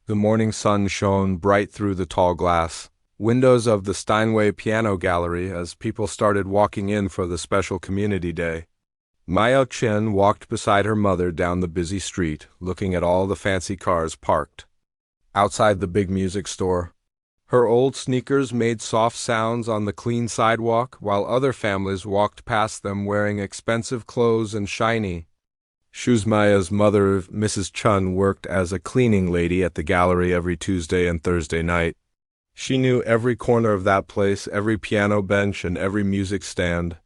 The morning sun shone bright through the tall glass windows of the Steinway Piano Gallery as people started walking in for the special community day. Maya Chen walked beside her mother down the busy street, looking at all the fancy cars parked outside the big music store. Her old sneakers made soft sounds on the clean sidewalk, while other families walked past them wearing expensive clothes and shiny shoes. Maya's mother, Mrs. Chun, worked as a cleaning lady at the gallery every Tuesday and Thursday night. She knew every corner of that place, every piano bench, and every music stand.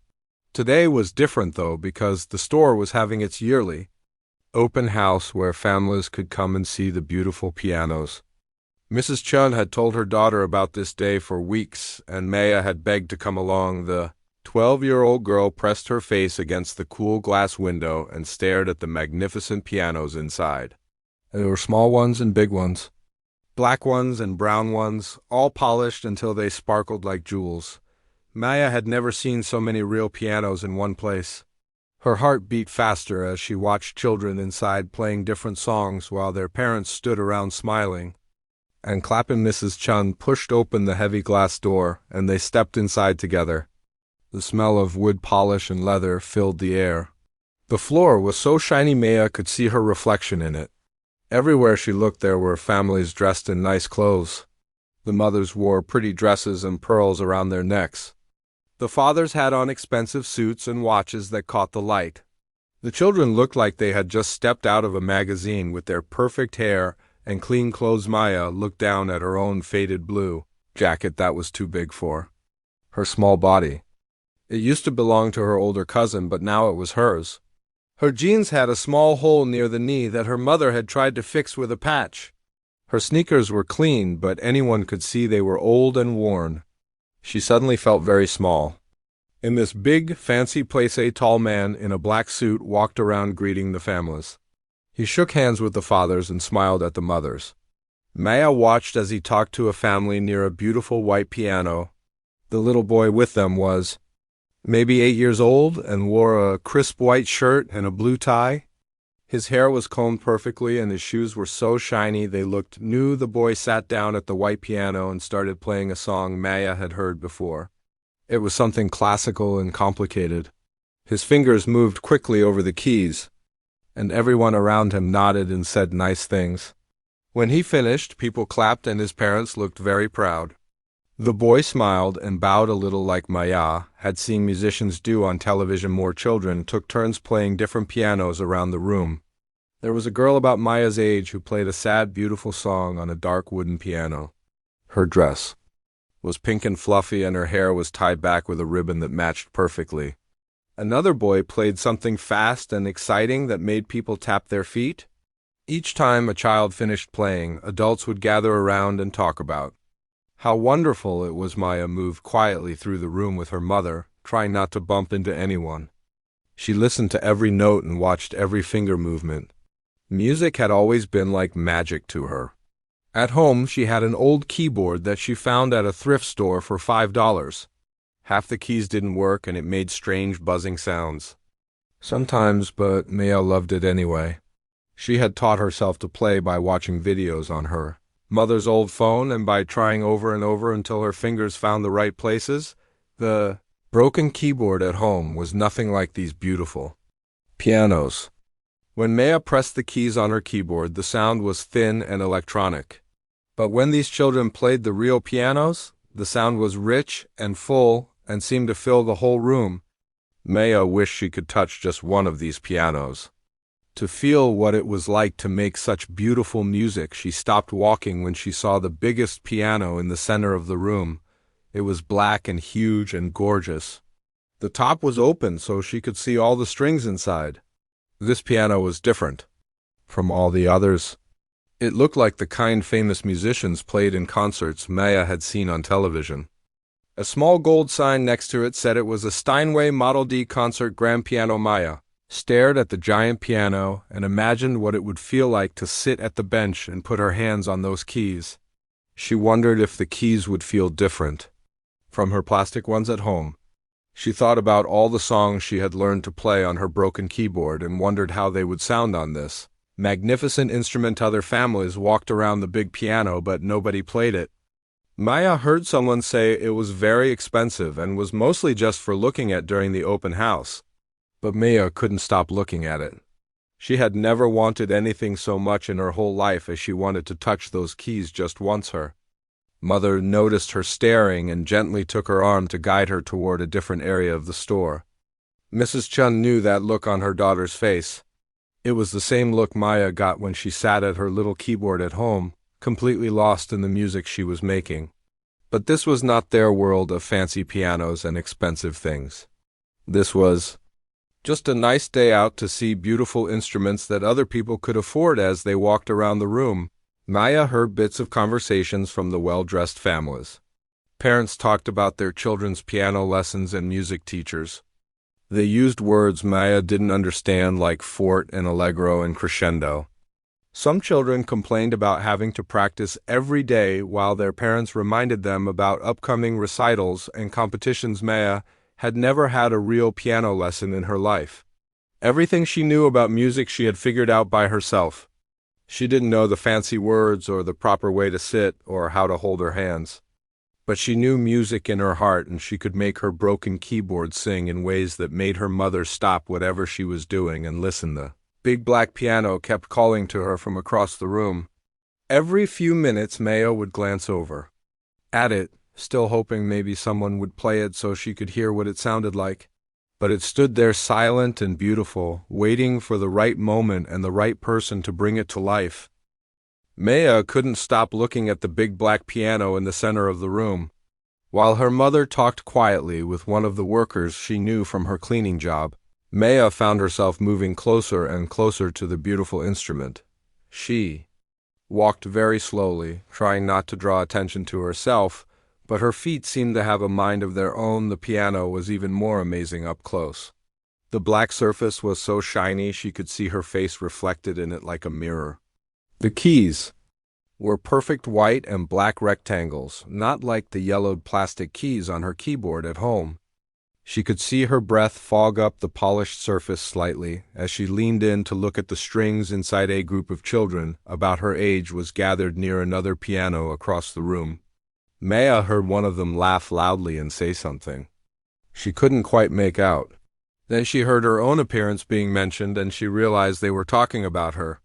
Today was different, though, because the store was having its yearly open house where families could come and see the beautiful pianos. Mrs. Chun had told her daughter about this day for weeks, and Maya had begged to come along. The 12-year-old girl pressed her face against the cool glass window and stared at the magnificent pianos inside. There were small ones and big ones, black ones and brown ones, all polished until they sparkled like jewels. Maya had never seen so many real pianos in one place. Her heart beat faster as she watched children inside playing different songs while their parents stood around smiling and clapping. Mrs. Chun pushed open the heavy glass door, and they stepped inside together. The smell of wood polish and leather filled the air. The floor was so shiny Maya could see her reflection in it. Everywhere she looked there were families dressed in nice clothes. The mothers wore pretty dresses and pearls around their necks. The fathers had on expensive suits and watches that caught the light. The children looked like they had just stepped out of a magazine with their perfect hair and clean clothes. Maya looked down at her own faded blue jacket that was too big for her small body. It used to belong to her older cousin, but now it was hers. Her jeans had a small hole near the knee that her mother had tried to fix with a patch. Her sneakers were clean, but anyone could see they were old and worn. She suddenly felt very small. In this big, fancy place, a tall man in a black suit walked around greeting the families. He shook hands with the fathers and smiled at the mothers. Maya watched as he talked to a family near a beautiful white piano. The little boy with them was maybe 8 years old and wore a crisp white shirt and a blue tie. His hair was combed perfectly and his shoes were so shiny they looked new. The boy sat down at the white piano and started playing a song Maya had heard before. It was something classical and complicated. His fingers moved quickly over the keys, and everyone around him nodded and said nice things. When he finished, people clapped and his parents looked very proud. The boy smiled and bowed a little like Maya had seen musicians do on television. More children took turns playing different pianos around the room. There was a girl about Maya's age who played a sad, beautiful song on a dark wooden piano. Her dress was pink and fluffy, and her hair was tied back with a ribbon that matched perfectly. Another boy played something fast and exciting that made people tap their feet. Each time a child finished playing, adults would gather around and talk about how wonderful it was. Maya moved quietly through the room with her mother, trying not to bump into anyone. She listened to every note and watched every finger movement. Music had always been like magic to her. At home, she had an old keyboard that she found at a thrift store for $5. Half the keys didn't work, and it made strange buzzing sounds sometimes, but Maya loved it anyway. She had taught herself to play by watching videos on her mother's old phone and by trying over and over until her fingers found the right places. The broken keyboard at home was nothing like these beautiful pianos. When Maya pressed the keys on her keyboard, the sound was thin and electronic. But when these children played the real pianos, the sound was rich and full and seemed to fill the whole room. Maya wished she could touch just one of these pianos to feel what it was like to make such beautiful music. She stopped walking when she saw the biggest piano in the center of the room. It was black and huge and gorgeous. The top was open so she could see all the strings inside. This piano was different from all the others. It looked like the kind famous musicians played in concerts Maya had seen on television. A small gold sign next to it said it was a Steinway Model D concert grand piano. Maya stared at the giant piano and imagined what it would feel like to sit at the bench and put her hands on those keys. She wondered if the keys would feel different from her plastic ones at home. She thought about all the songs she had learned to play on her broken keyboard and wondered how they would sound on this magnificent instrument. Other families walked around the big piano, but nobody played it. Maya heard someone say it was very expensive and was mostly just for looking at during the open house. But Maya couldn't stop looking at it. She had never wanted anything so much in her whole life as she wanted to touch those keys just once. Her mother noticed her staring and gently took her arm to guide her toward a different area of the store. Mrs. Chun knew that look on her daughter's face. It was the same look Maya got when she sat at her little keyboard at home, completely lost in the music she was making. But this was not their world of fancy pianos and expensive things. This was just a nice day out to see beautiful instruments that other people could afford. As they walked around the room, Maya heard bits of conversations from the well-dressed families. Parents talked about their children's piano lessons and music teachers. They used words Maya didn't understand, like forte and allegro and crescendo. Some children complained about having to practice every day, while their parents reminded them about upcoming recitals and competitions. Maya had never had a real piano lesson in her life. Everything she knew about music she had figured out by herself. She didn't know the fancy words or the proper way to sit or how to hold her hands. But she knew music in her heart, and she could make her broken keyboard sing in ways that made her mother stop whatever she was doing and listen. The big black piano kept calling to her from across the room. Every few minutes Maya would glance over at it, still hoping maybe someone would play it so she could hear what it sounded like. But it stood there silent and beautiful, waiting for the right moment and the right person to bring it to life. Maya couldn't stop looking at the big black piano in the center of the room. While her mother talked quietly with one of the workers she knew from her cleaning job, Maya found herself moving closer and closer to the beautiful instrument. She walked very slowly, trying not to draw attention to herself, but her feet seemed to have a mind of their own. The piano was even more amazing up close. The black surface was so shiny she could see her face reflected in it like a mirror. The keys were perfect white and black rectangles, not like the yellowed plastic keys on her keyboard at home. She could see her breath fog up the polished surface slightly as she leaned in to look at the strings. Inside, a group of children about her age was gathered near another piano across the room. Maya heard one of them laugh loudly and say something she couldn't quite make out. Then she heard her own appearance being mentioned, and she realized they were talking about her.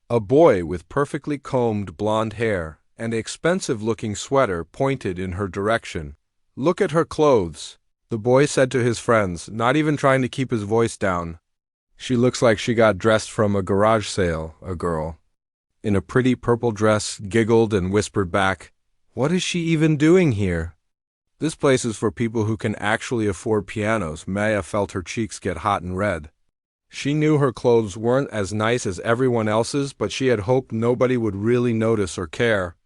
A boy with perfectly combed blonde hair and an expensive-looking sweater pointed in her direction. "Look at her clothes," the boy said to his friends, not even trying to keep his voice down. "She looks like she got dressed from a garage sale." A girl in a pretty purple dress giggled and whispered back, "What is she even doing here? This place is for people who can actually afford pianos." Maya felt her cheeks get hot and red. She knew her clothes weren't as nice as everyone else's, but she had hoped nobody would really notice or care.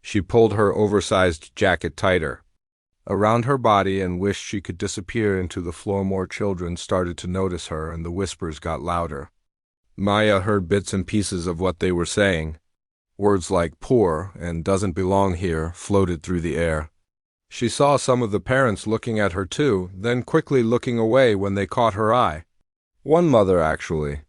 She pulled her oversized jacket tighter around her body and wished she could disappear into the floor. More children started to notice her, and the whispers got louder. Maya heard bits and pieces of what they were saying. Words like poor and doesn't belong here floated through the air. She saw some of the parents looking at her too, then quickly looking away when they caught her eye. One mother actually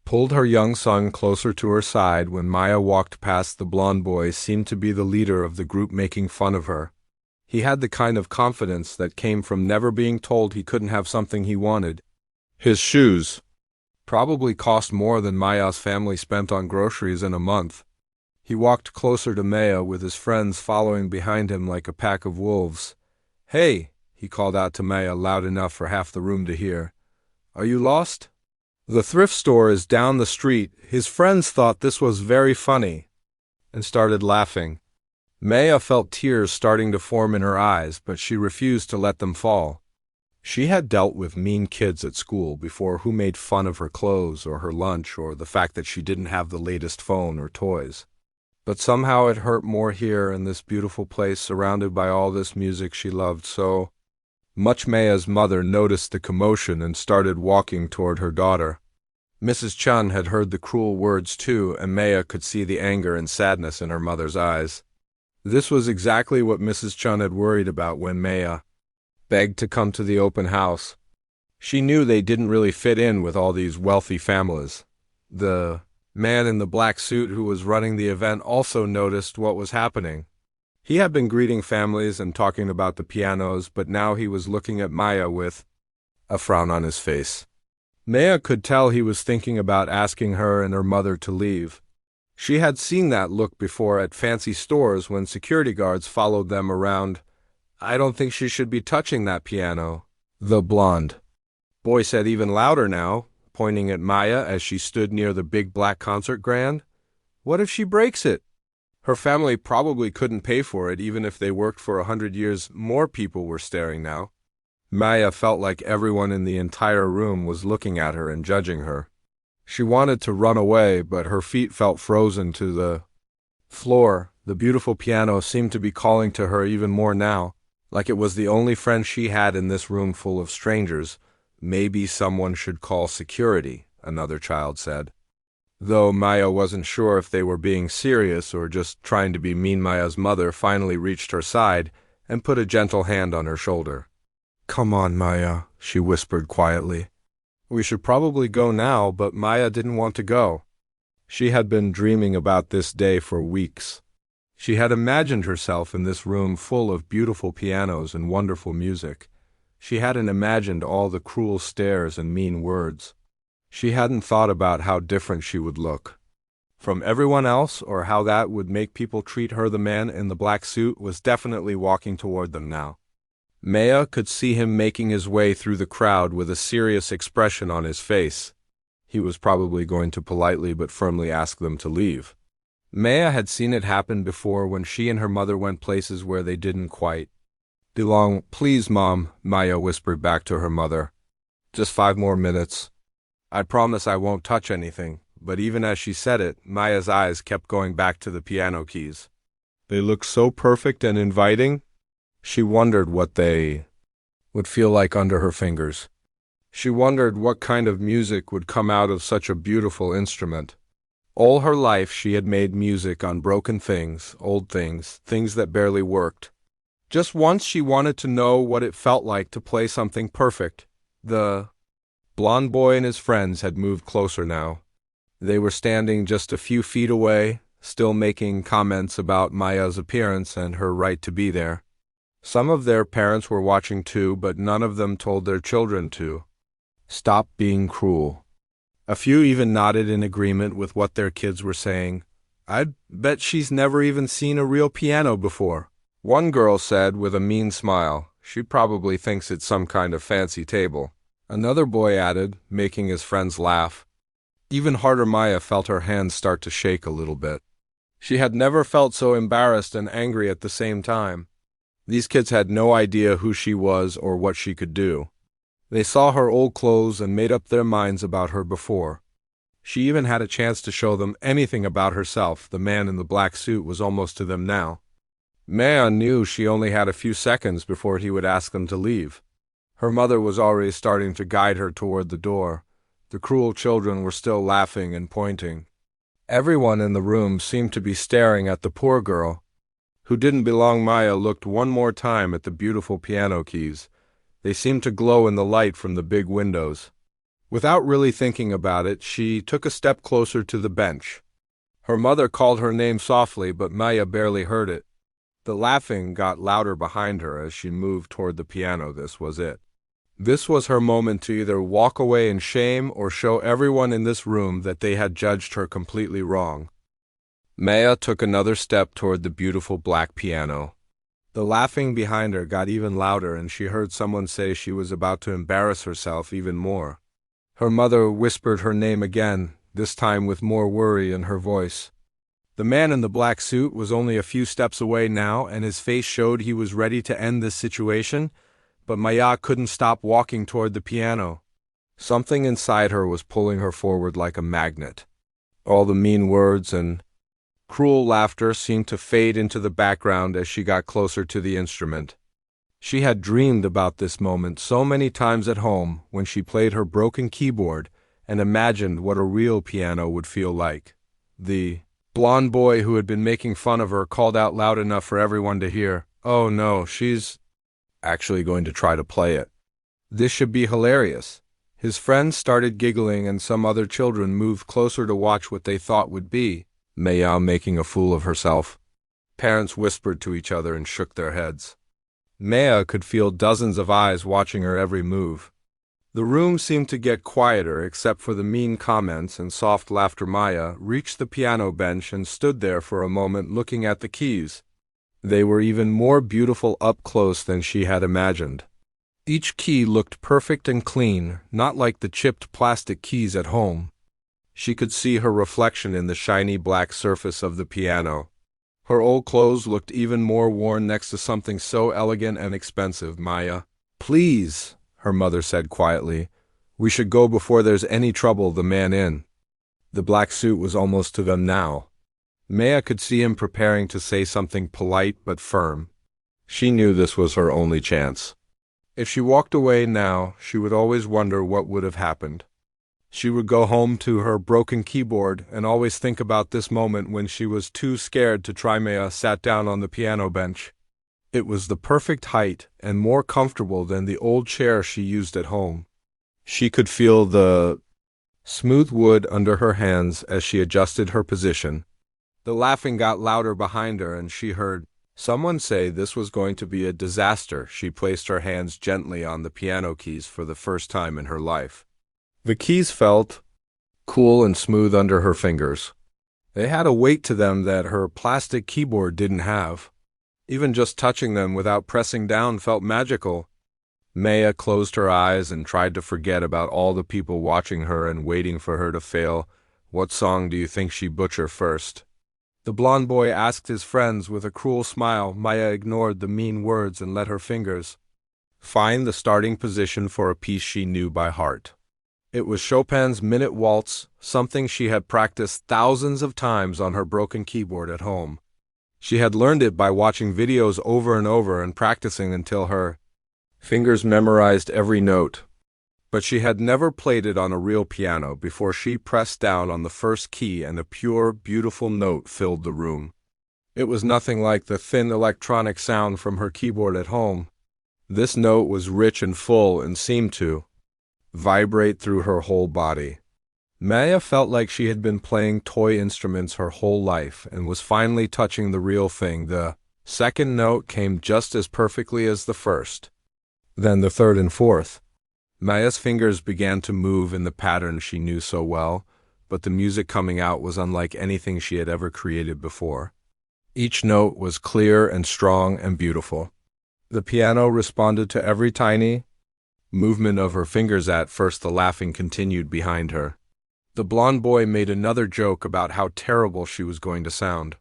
pulled her young son closer to her side when Maya walked past. The blonde boy seemed to be the leader of the group, making fun of her. He had the kind of confidence that came from never being told he couldn't have something he wanted. His shoes probably cost more than Maya's family spent on groceries in a month. He walked closer to Maya with his friends following behind him like a pack of wolves. "Hey," he called out to Maya loud enough for half the room to hear. "Are you lost? The thrift store is down the street." His friends thought this was very funny and started laughing. Maya felt tears starting to form in her eyes, but she refused to let them fall. She had dealt with mean kids at school before who made fun of her clothes or her lunch or the fact that she didn't have the latest phone or toys. But somehow it hurt more here in this beautiful place surrounded by all this music she loved so much. Maya's mother noticed the commotion and started walking toward her daughter. Mrs. Chun had heard the cruel words too, and Maya could see the anger and sadness in her mother's eyes. This was exactly what Mrs. Chun had worried about when Maya begged to come to the open house. She knew they didn't really fit in with all these wealthy families. The Man in the black suit who was running the event also noticed what was happening. He had been greeting families and talking about the pianos, but now he was looking at Maya with a frown on his face. Maya could tell he was thinking about asking her and her mother to leave. She had seen that look before at fancy stores when security guards followed them around. "I don't think she should be touching that piano," the blonde boy said even louder now, pointing at Maya as she stood near the big black concert grand. "What if she breaks it? Her family probably couldn't pay for it even if they worked for 100 years." More people were staring now. Maya felt like everyone in the entire room was looking at her and judging her. She wanted to run away, but her feet felt frozen to the floor. The beautiful piano seemed to be calling to her even more now, like it was the only friend she had in this room full of strangers. "Maybe someone should call security," another child said. Though Maya wasn't sure if they were being serious or just trying to be mean, Maya's mother finally reached her side and put a gentle hand on her shoulder. "Come on, Maya," she whispered quietly. We should probably go now, but Maya didn't want to go. She had been dreaming about this day for weeks. She had imagined herself in this room full of beautiful pianos and wonderful music. She hadn't imagined all the cruel stares and mean words. She hadn't thought about how different she would look from everyone else, or how that would make people treat her. The man in the black suit was definitely walking toward them now. Maya could see him making his way through the crowd with a serious expression on his face. He was probably going to politely but firmly ask them to leave. Maya had seen it happen before when she and her mother went places where they didn't quite belong. "Please, Mom," Maya whispered back to her mother. "Just 5 more minutes. I promise I won't touch anything." But even as she said it, Maya's eyes kept going back to the piano keys. They looked so perfect and inviting. She wondered what they would feel like under her fingers. She wondered what kind of music would come out of such a beautiful instrument. All her life she had made music on broken things, old things, things that barely worked. Just once she wanted to know what it felt like to play something perfect. The blond boy and his friends had moved closer now. They were standing just a few feet away, still making comments about Maya's appearance and her right to be there. Some of their parents were watching too, but none of them told their children to stop being cruel. A few even nodded in agreement with what their kids were saying. "I'd bet she's never even seen a real piano before," one girl said with a mean smile. "She probably thinks it's some kind of fancy table," another boy added, making his friends laugh. Even harder, Maya felt her hands start to shake a little bit. She had never felt so embarrassed and angry at the same time. These kids had no idea who she was or what she could do. They saw her old clothes and made up their minds about her before she even had a chance to show them anything about herself. The man in the black suit was almost to them now. Maya knew she only had a few seconds before he would ask them to leave. Her mother was already starting to guide her toward the door. The cruel children were still laughing and pointing. Everyone in the room seemed to be staring at the poor girl who didn't belong. Maya looked one more time at the beautiful piano keys. They seemed to glow in the light from the big windows. Without really thinking about it, she took a step closer to the bench. Her mother called her name softly, but Maya barely heard it. The laughing got louder behind her as she moved toward the piano. This was it. This was her moment to either walk away in shame or show everyone in this room that they had judged her completely wrong. Maya took another step toward the beautiful black piano. The laughing behind her got even louder, and she heard someone say she was about to embarrass herself even more. Her mother whispered her name again, this time with more worry in her voice. The man in the black suit was only a few steps away now, and his face showed he was ready to end this situation, but Maya couldn't stop walking toward the piano. Something inside her was pulling her forward like a magnet. All the mean words and cruel laughter seemed to fade into the background as she got closer to the instrument. She had dreamed about this moment so many times at home when she played her broken keyboard and imagined what a real piano would feel like. The blond boy who had been making fun of her called out loud enough for everyone to hear, "Oh no, she's actually going to try to play it. This should be hilarious." His friends started giggling and some other children moved closer to watch what they thought would be Maya making a fool of herself. Parents whispered to each other and shook their heads. Maya could feel dozens of eyes watching her every move. The room seemed to get quieter except for the mean comments and soft laughter. Maya reached the piano bench and stood there for a moment looking at the keys. They were even more beautiful up close than she had imagined. Each key looked perfect and clean, not like the chipped plastic keys at home. She could see her reflection in the shiny black surface of the piano. Her old clothes looked even more worn next to something so elegant and expensive. Maya, please, her mother said quietly. We should go before there's any trouble. The man in the black suit was almost to them now. Maya could see him preparing to say something polite but firm. She knew this was her only chance. If she walked away now, she would always wonder what would have happened. She would go home to her broken keyboard and always think about this moment when she was too scared to try. Maya sat down on the piano bench. It was the perfect height and more comfortable than the old chair she used at home. She could feel the smooth wood under her hands as she adjusted her position. The laughing got louder behind her and she heard someone say this was going to be a disaster. She placed her hands gently on the piano keys for the first time in her life. The keys felt cool and smooth under her fingers. They had a weight to them that her plastic keyboard didn't have. Even just touching them without pressing down felt magical. Maya closed her eyes and tried to forget about all the people watching her and waiting for her to fail. What song do you think she'd butcher first? The blond boy asked his friends with a cruel smile. Maya ignored the mean words and let her fingers find the starting position for a piece she knew by heart. It was Chopin's Minute Waltz, something she had practiced thousands of times on her broken keyboard at home. She had learned it by watching videos over and over and practicing until her fingers memorized every note. But she had never played it on a real piano before she pressed down on the first key and a pure, beautiful note filled the room. It was nothing like the thin electronic sound from her keyboard at home. This note was rich and full and seemed to vibrate through her whole body. Maya felt like she had been playing toy instruments her whole life and was finally touching the real thing. The second note came just as perfectly as the first. Then the third and fourth. Maya's fingers began to move in the pattern she knew so well, but the music coming out was unlike anything she had ever created before. Each note was clear and strong and beautiful. The piano responded to every tiny movement of her fingers. At first the laughing continued behind her. The blond boy made another joke about how terrible she was going to sound.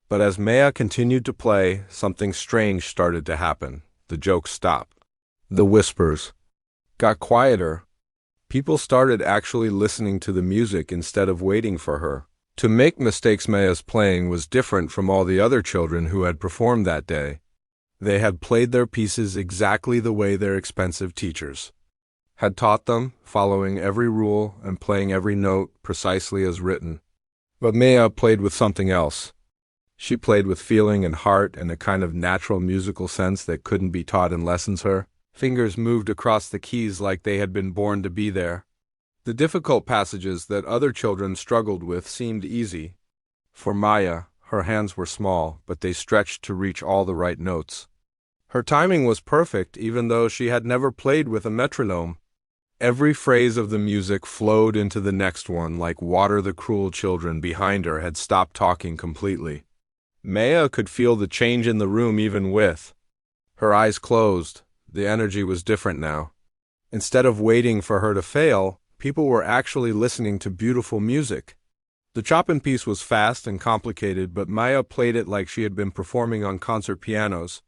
But as Maya continued to play, something strange started to happen. The joke stopped. The whispers got quieter. People started actually listening to the music instead of waiting for her to make mistakes. Maya's playing was different from all the other children who had performed that day. They had played their pieces exactly the way their expensive teachers had taught them, following every rule and playing every note precisely as written. But Maya played with something else. She played with feeling and heart and a kind of natural musical sense that couldn't be taught in lessons. Her fingers moved across the keys like they had been born to be there. The difficult passages that other children struggled with seemed easy. For Maya, her hands were small, but they stretched to reach all the right notes. Her timing was perfect, even though she had never played with a metronome. Every phrase of the music flowed into the next one like water. The cruel children behind her had stopped talking completely. Maya could feel the change in the room even with her eyes closed. The energy was different now. Instead of waiting for her to fail, people were actually listening to beautiful music. The Chopin piece was fast and complicated, but Maya played it like she had been performing on concert pianos.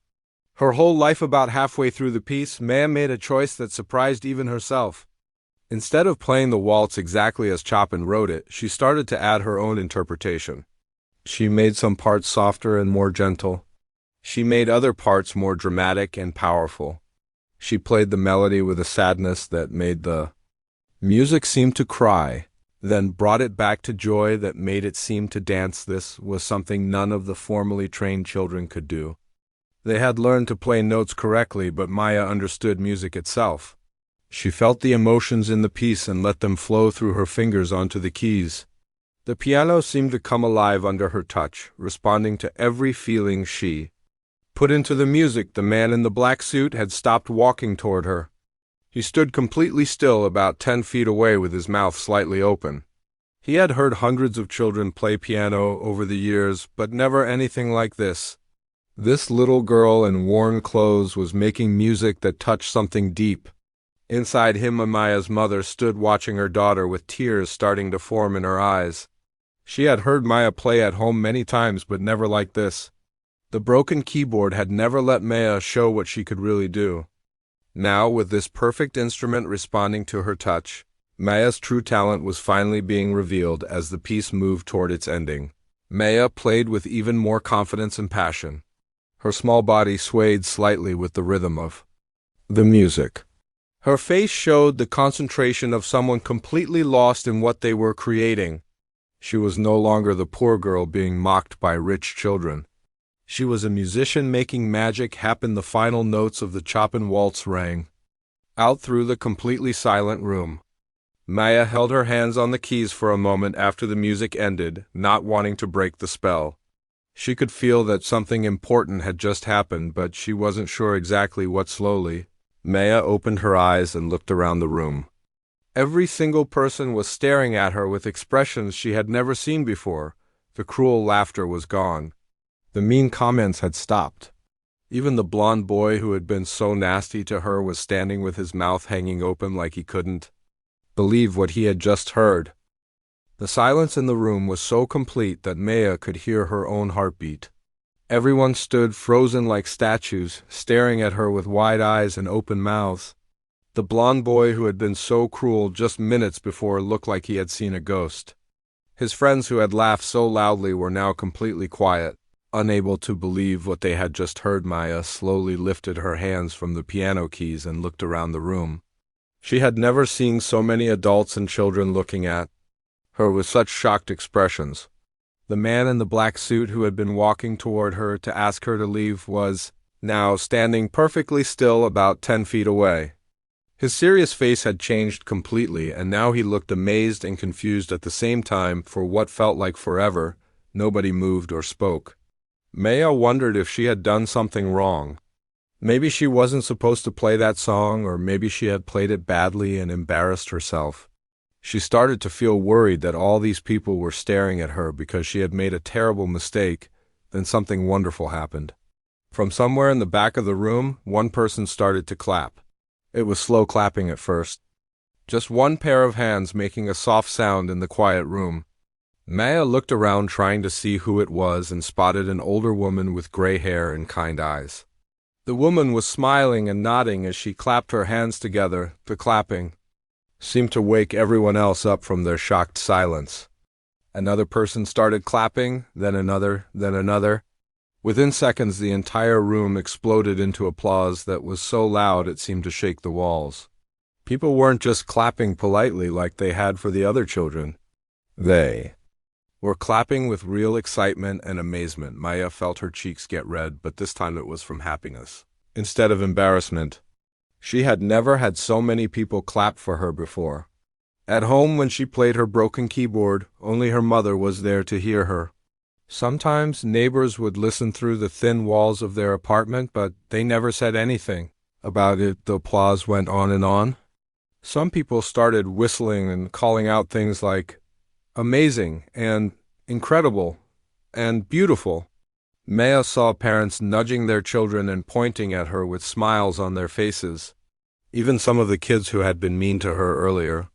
Her whole life. About halfway through the piece, Maya made a choice that surprised even herself. Instead of playing the waltz exactly as Chopin wrote it, she started to add her own interpretation. She made some parts softer and more gentle. She made other parts more dramatic and powerful. She played the melody with a sadness that made the music seem to cry, then brought it back to joy that made it seem to dance. This was something none of the formally trained children could do. They had learned to play notes correctly, but Maya understood music itself. She felt the emotions in the piece and let them flow through her fingers onto the keys. The piano seemed to come alive under her touch, responding to every feeling she put into the music. The man in the black suit had stopped walking toward her. He stood completely still about 10 feet away with his mouth slightly open. He had heard hundreds of children play piano over the years, but never anything like this. This little girl in worn clothes was making music that touched something deep. Inside him, Amaya's mother stood watching her daughter with tears starting to form in her eyes. She had heard Maya play at home many times, but never like this. The broken keyboard had never let Maya show what she could really do. Now, with this perfect instrument responding to her touch, Maya's true talent was finally being revealed as the piece moved toward its ending. Maya played with even more confidence and passion. Her small body swayed slightly with the rhythm of the music. Her face showed the concentration of someone completely lost in what they were creating. She was no longer the poor girl being mocked by rich children. She was a musician making magic happen. The final notes of the Chopin waltz rang out through the completely silent room. Maya held her hands on the keys for a moment after the music ended, not wanting to break the spell. She could feel that something important had just happened, but she wasn't sure exactly what. Slowly, Maya opened her eyes and looked around the room. Every single person was staring at her with expressions she had never seen before. The cruel laughter was gone. The mean comments had stopped. Even the blond boy who had been so nasty to her was standing with his mouth hanging open like he couldn't believe what he had just heard. The silence in the room was so complete that Maya could hear her own heartbeat. Everyone stood frozen like statues, staring at her with wide eyes and open mouths. The blond boy who had been so cruel just minutes before looked like he had seen a ghost. His friends who had laughed so loudly were now completely quiet, unable to believe what they had just heard. Maya slowly lifted her hands from the piano keys and looked around the room. She had never seen so many adults and children looking at her with such shocked expressions. The man in the black suit who had been walking toward her to ask her to leave was now standing perfectly still about 10 feet away. His serious face had changed completely, and now he looked amazed and confused at the same time. For what felt like forever, nobody moved or spoke. Maya wondered if she had done something wrong. Maybe she wasn't supposed to play that song, or maybe she had played it badly and embarrassed herself. She started to feel worried that all these people were staring at her because she had made a terrible mistake. Then something wonderful happened. From somewhere in the back of the room, one person started to clap. It was slow clapping at first. Just one pair of hands making a soft sound in the quiet room. Maya looked around trying to see who it was and spotted an older woman with gray hair and kind eyes. The woman was smiling and nodding as she clapped her hands together. The clapping seemed to wake everyone else up from their shocked silence. Another person started clapping, then another, then another. Within seconds, the entire room exploded into applause that was so loud it seemed to shake the walls. People weren't just clapping politely like they had for the other children. They were clapping with real excitement and amazement. Maya felt her cheeks get red, but this time it was from happiness instead of embarrassment. She had never had so many people clap for her before. At home, when she played her broken keyboard, only her mother was there to hear her. Sometimes neighbors would listen through the thin walls of their apartment, but they never said anything about it. The applause went on and on. Some people started whistling and calling out things like amazing and incredible and beautiful. Maya saw parents nudging their children and pointing at her with smiles on their faces. Even some of the kids who had been mean to her earlier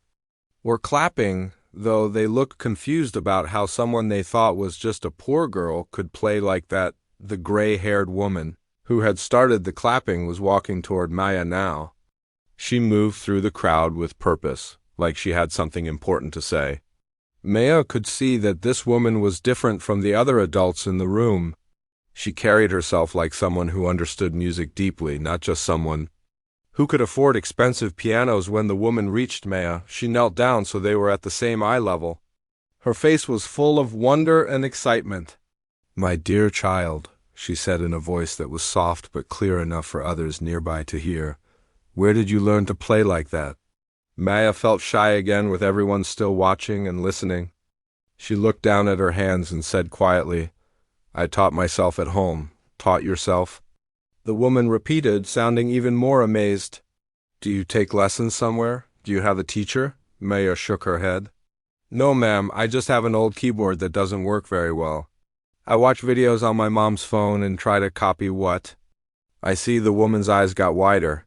were clapping, though they looked confused about how someone they thought was just a poor girl could play like that. The gray-haired woman who had started the clapping was walking toward Maya now. She moved through the crowd with purpose, like she had something important to say. Maya could see that this woman was different from the other adults in the room. She carried herself like someone who understood music deeply, not just someone who could afford expensive pianos. When the woman reached Maya, she knelt down so they were at the same eye level. Her face was full of wonder and excitement. "My dear child," she said in a voice that was soft but clear enough for others nearby to hear, Where did you learn to play like that? Maya felt shy again with everyone still watching and listening. She looked down at her hands and said quietly, I taught myself at home. Taught yourself? The woman repeated, sounding even more amazed. Do you take lessons somewhere? Do you have a teacher? Maya shook her head. No, ma'am, I just have an old keyboard that doesn't work very well. I watch videos on my mom's phone and try to copy what? I see the woman's eyes got wider.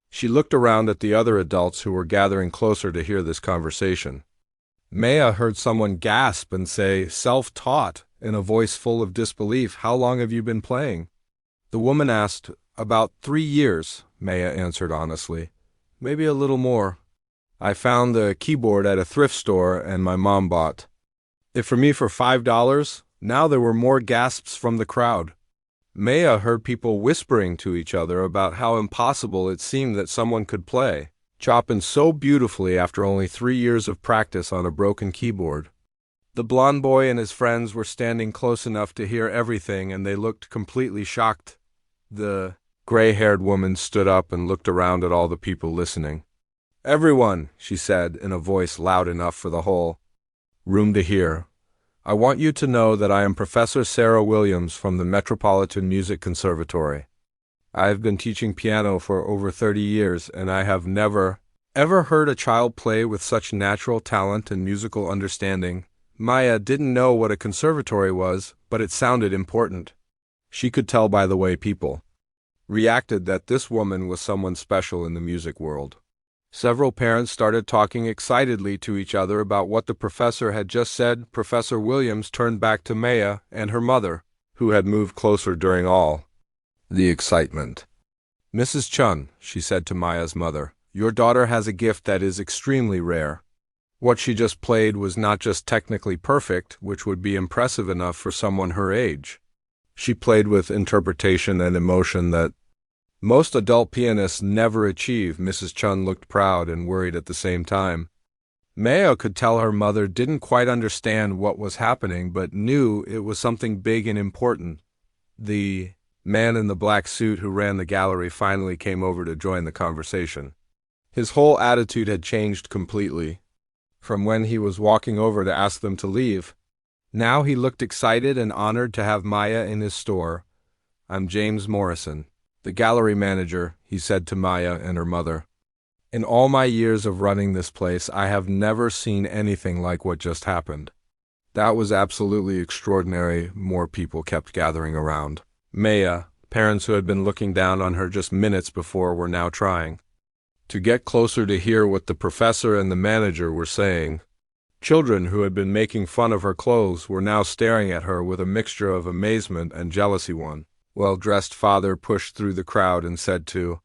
She looked around at the other adults who were gathering closer to hear this conversation. Maya heard someone gasp and say, self-taught, in a voice full of disbelief. How long have you been playing? The woman asked. About 3 years, Maya answered honestly. Maybe a little more. I found the keyboard at a thrift store and my mom bought it for me for $5. Now there were more gasps from the crowd. Maya heard people whispering to each other about how impossible it seemed that someone could play Chopin so beautifully after only 3 years of practice on a broken keyboard. The blond boy and his friends were standing close enough to hear everything, and they looked completely shocked. The gray-haired woman stood up and looked around at all the people listening. Everyone, she said in a voice loud enough for the whole room to hear, I want you to know that I am Professor Sarah Williams from the Metropolitan Music Conservatory. I have been teaching piano for over 30 years, and I have never, ever heard a child play with such natural talent and musical understanding. Maya didn't know what a conservatory was, but it sounded important. She could tell by the way people reacted that this woman was someone special in the music world. Several parents started talking excitedly to each other about what the professor had just said. Professor Williams turned back to Maya and her mother, who had moved closer during all the excitement. Mrs. Chun, she said to Maya's mother, your daughter has a gift that is extremely rare. What she just played was not just technically perfect, which would be impressive enough for someone her age. She played with interpretation and emotion that most adult pianists never achieve. Mrs. Chun looked proud and worried at the same time. Maya could tell her mother didn't quite understand what was happening, but knew it was something big and important. The man in the black suit who ran the gallery finally came over to join the conversation. His whole attitude had changed completely from when he was walking over to ask them to leave. Now he looked excited and honored to have Maya in his store. I'm James Morrison, the gallery manager, he said to Maya and her mother. In all my years of running this place, I have never seen anything like what just happened. That was absolutely extraordinary. More people kept gathering around. Maya, parents who had been looking down on her just minutes before, were now trying to get closer to hear what the professor and the manager were saying. Children who had been making fun of her clothes were now staring at her with a mixture of amazement and jealousy. One well-dressed father pushed through the crowd and said to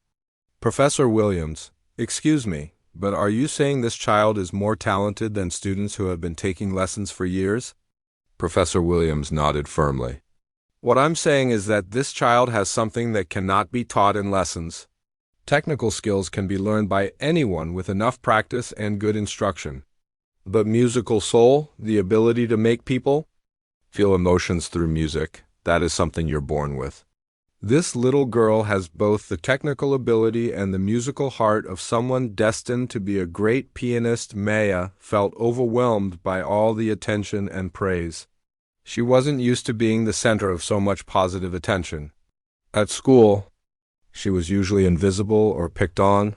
Professor Williams, excuse me, but are you saying this child is more talented than students who have been taking lessons for years? Professor Williams nodded firmly. What I'm saying is that this child has something that cannot be taught in lessons. Technical skills can be learned by anyone with enough practice and good instruction. But musical soul, the ability to make people feel emotions through music, that is something you're born with. This little girl has both the technical ability and the musical heart of someone destined to be a great pianist. Maya felt overwhelmed by all the attention and praise. She wasn't used to being the center of so much positive attention. At school, she was usually invisible or picked on.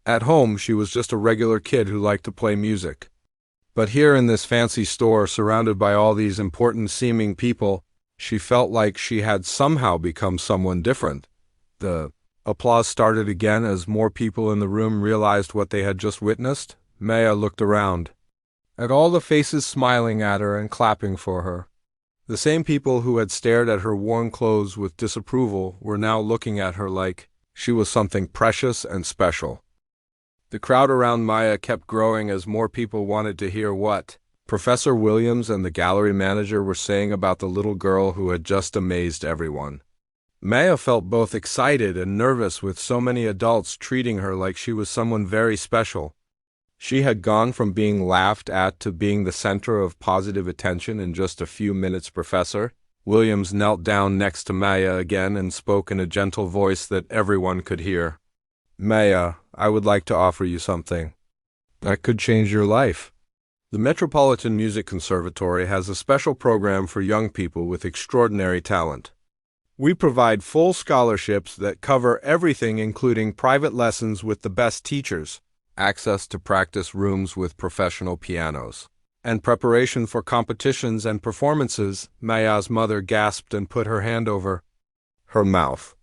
At home, she was just a regular kid who liked to play music. But here in this fancy store, surrounded by all these important-seeming people, she felt like she had somehow become someone different. The applause started again as more people in the room realized what they had just witnessed. Maya looked around at all the faces smiling at her and clapping for her. The same people who had stared at her worn clothes with disapproval were now looking at her like she was something precious and special. The crowd around Maya kept growing as more people wanted to hear what Professor Williams and the gallery manager were saying about the little girl who had just amazed everyone. Maya felt both excited and nervous with so many adults treating her like she was someone very special. She had gone from being laughed at to being the center of positive attention in just a few minutes. Professor Williams knelt down next to Maya again and spoke in a gentle voice that everyone could hear. Maya, I would like to offer you something that could change your life. The Metropolitan Music Conservatory has a special program for young people with extraordinary talent. We provide full scholarships that cover everything, including private lessons with the best teachers, access to practice rooms with professional pianos, and preparation for competitions and performances. Maya's mother gasped and put her hand over her mouth.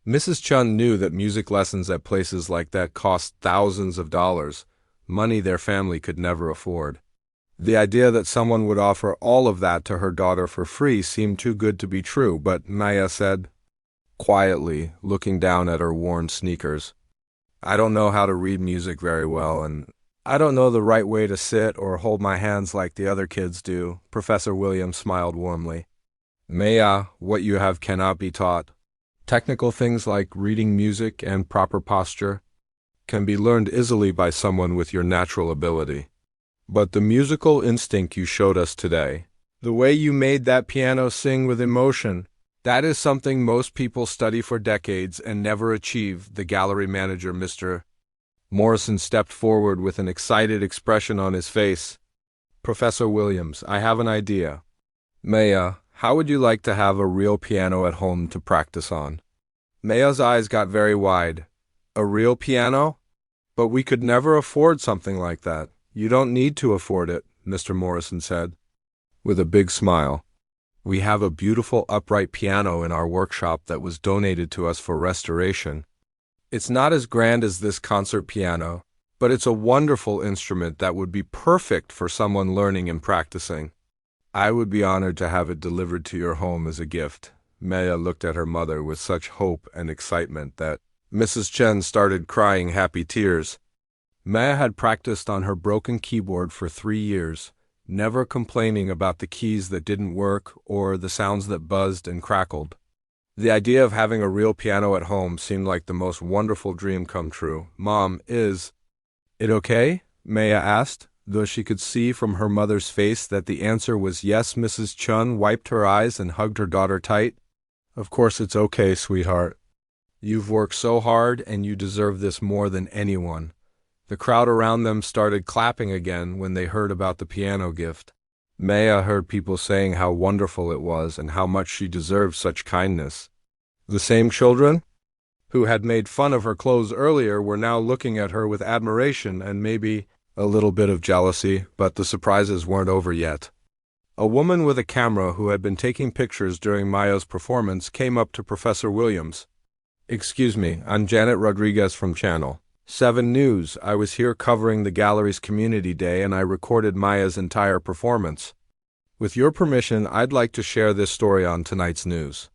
Mrs. Chun knew that music lessons at places like that cost thousands of dollars, money their family could never afford. The idea that someone would offer all of that to her daughter for free seemed too good to be true, but Maya said, quietly, looking down at her worn sneakers, I don't know how to read music very well, and I don't know the right way to sit or hold my hands like the other kids do. Professor Williams smiled warmly. Maya, what you have cannot be taught. Technical things like reading music and proper posture can be learned easily by someone with your natural ability. But the musical instinct you showed us today, the way you made that piano sing with emotion, that is something most people study for decades and never achieve. The gallery manager, Mr. Morrison, stepped forward with an excited expression on his face. Professor Williams, I have an idea. Maya, how would you like to have a real piano at home to practice on? Maya's eyes got very wide. A real piano? But we could never afford something like that. You don't need to afford it, Mr. Morrison said, with a big smile. We have a beautiful upright piano in our workshop that was donated to us for restoration. It's not as grand as this concert piano, but it's a wonderful instrument that would be perfect for someone learning and practicing. I would be honored to have it delivered to your home as a gift. Maya looked at her mother with such hope and excitement that Mrs. Chen started crying happy tears. Maya had practiced on her broken keyboard for 3 years, never complaining about the keys that didn't work or the sounds that buzzed and crackled. The idea of having a real piano at home seemed like the most wonderful dream come true. Mom, is it okay? Maya asked, though she could see from her mother's face that the answer was yes. Mrs. Chun wiped her eyes and hugged her daughter tight. Of course it's okay, sweetheart. You've worked so hard and you deserve this more than anyone. The crowd around them started clapping again when they heard about the piano gift. Maya heard people saying how wonderful it was and how much she deserved such kindness. The same children who had made fun of her clothes earlier were now looking at her with admiration and maybe a little bit of jealousy, but the surprises weren't over yet. A woman with a camera who had been taking pictures during Maya's performance came up to Professor Williams. Excuse me, I'm Janet Rodriguez from Channel 7 News. I was here covering the gallery's Community Day and I recorded Maya's entire performance. With your permission, I'd like to share this story on tonight's news.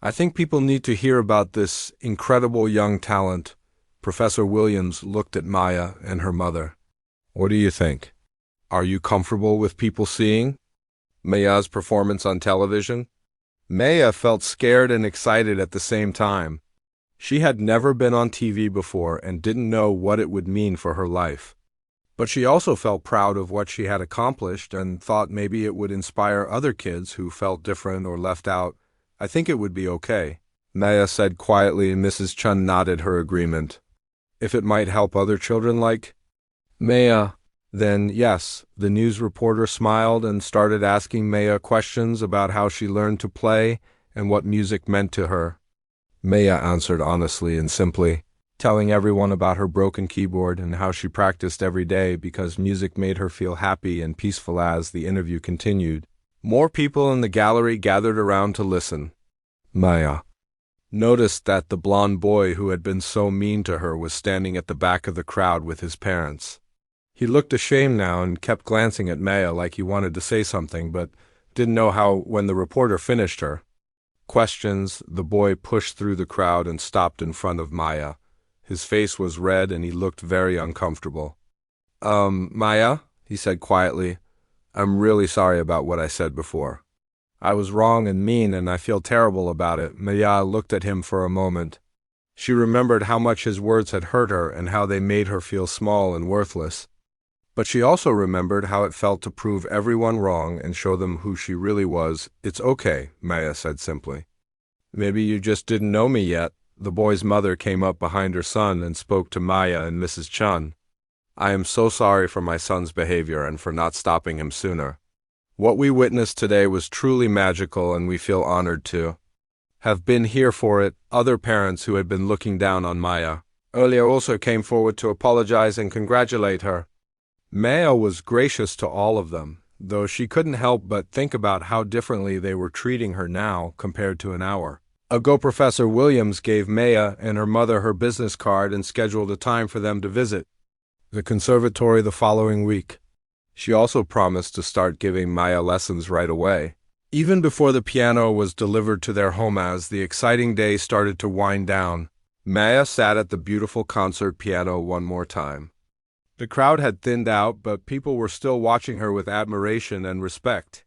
I think people need to hear about this incredible young talent. Professor Williams looked at Maya and her mother. What do you think? Are you comfortable with people seeing Maya's performance on television? Maya felt scared and excited at the same time. She had never been on TV before and didn't know what it would mean for her life. But she also felt proud of what she had accomplished and thought maybe it would inspire other kids who felt different or left out. I think it would be okay, Maya said quietly, and Mrs. Chun nodded her agreement. If it might help other children like Maya, then yes. The news reporter smiled and started asking Maya questions about how she learned to play and what music meant to her. Maya answered honestly and simply, telling everyone about her broken keyboard and how she practiced every day because music made her feel happy and peaceful. As the interview continued, more people in the gallery gathered around to listen. Maya noticed that the blond boy who had been so mean to her was standing at the back of the crowd with his parents. He looked ashamed now and kept glancing at Maya like he wanted to say something, but didn't know how when the reporter finished her questions. The boy pushed through the crowd and stopped in front of Maya. His face was red and he looked very uncomfortable. Maya, he said quietly, I'm really sorry about what I said before. I was wrong and mean and I feel terrible about it. Maya looked at him for a moment. She remembered how much his words had hurt her and how they made her feel small and worthless. But she also remembered how it felt to prove everyone wrong and show them who she really was. It's okay, Maya said simply. Maybe you just didn't know me yet. The boy's mother came up behind her son and spoke to Maya and Mrs. Chun. "I am so sorry for my son's behavior and for not stopping him sooner. What we witnessed today was truly magical, and we feel honored to have been here for it." Other parents who had been looking down on Maya earlier also came forward to apologize and congratulate her. Maya was gracious to all of them, though she couldn't help but think about how differently they were treating her now compared to an hour ago. Professor Williams gave Maya and her mother her business card and scheduled a time for them to visit the conservatory the following week. She also promised to start giving Maya lessons right away, even before the piano was delivered to their home. As the exciting day started to wind down, Maya sat at the beautiful concert piano one more time. The crowd had thinned out, but people were still watching her with admiration and respect.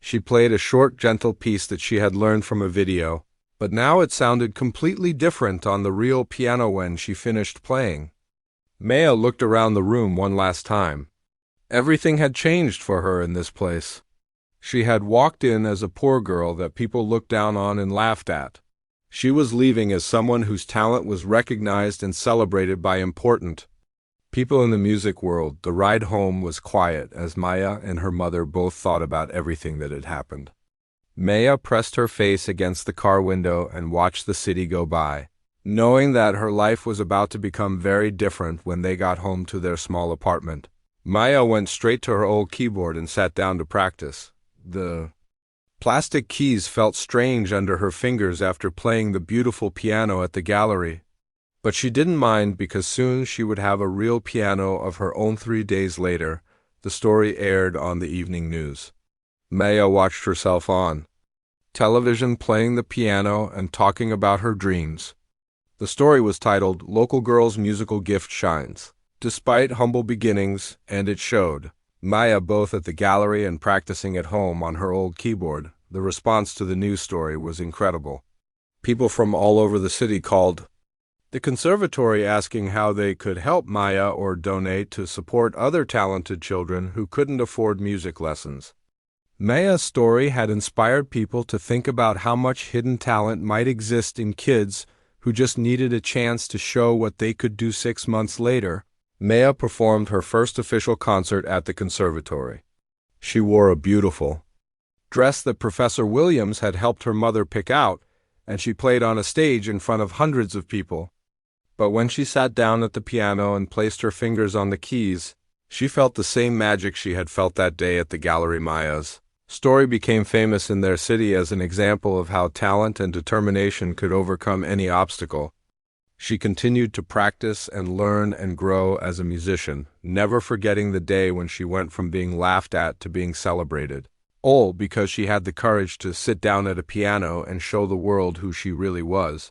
She played a short, gentle piece that she had learned from a video, but now it sounded completely different on the real piano when she finished playing. Maya looked around the room one last time. Everything had changed for her in this place. She had walked in as a poor girl that people looked down on and laughed at. She was leaving as someone whose talent was recognized and celebrated by important people in the music world. The ride home was quiet as Maya and her mother both thought about everything that had happened. Maya pressed her face against the car window and watched the city go by, knowing that her life was about to become very different when they got home to their small apartment. Maya went straight to her old keyboard and sat down to practice. The plastic keys felt strange under her fingers after playing the beautiful piano at the gallery, but she didn't mind because soon she would have a real piano of her own. 3 days later, the story aired on the evening news. Maya watched herself on television playing the piano and talking about her dreams. The story was titled "Local Girl's Musical Gift Shines Despite Humble Beginnings," and it showed Maya both at the gallery and practicing at home on her old keyboard. The response to the news story was incredible. People from all over the city called the conservatory asking how they could help Maya or donate to support other talented children who couldn't afford music lessons. Maya's story had inspired people to think about how much hidden talent might exist in kids who just needed a chance to show what they could do. 6 months later, Maya performed her first official concert at the conservatory. She wore a beautiful dress that Professor Williams had helped her mother pick out, and she played on a stage in front of hundreds of people. But when she sat down at the piano and placed her fingers on the keys, she felt the same magic she had felt that day at the gallery. Maya's story became famous in their city as an example of how talent and determination could overcome any obstacle. She continued to practice and learn and grow as a musician, never forgetting the day when she went from being laughed at to being celebrated, all because she had the courage to sit down at a piano and show the world who she really was.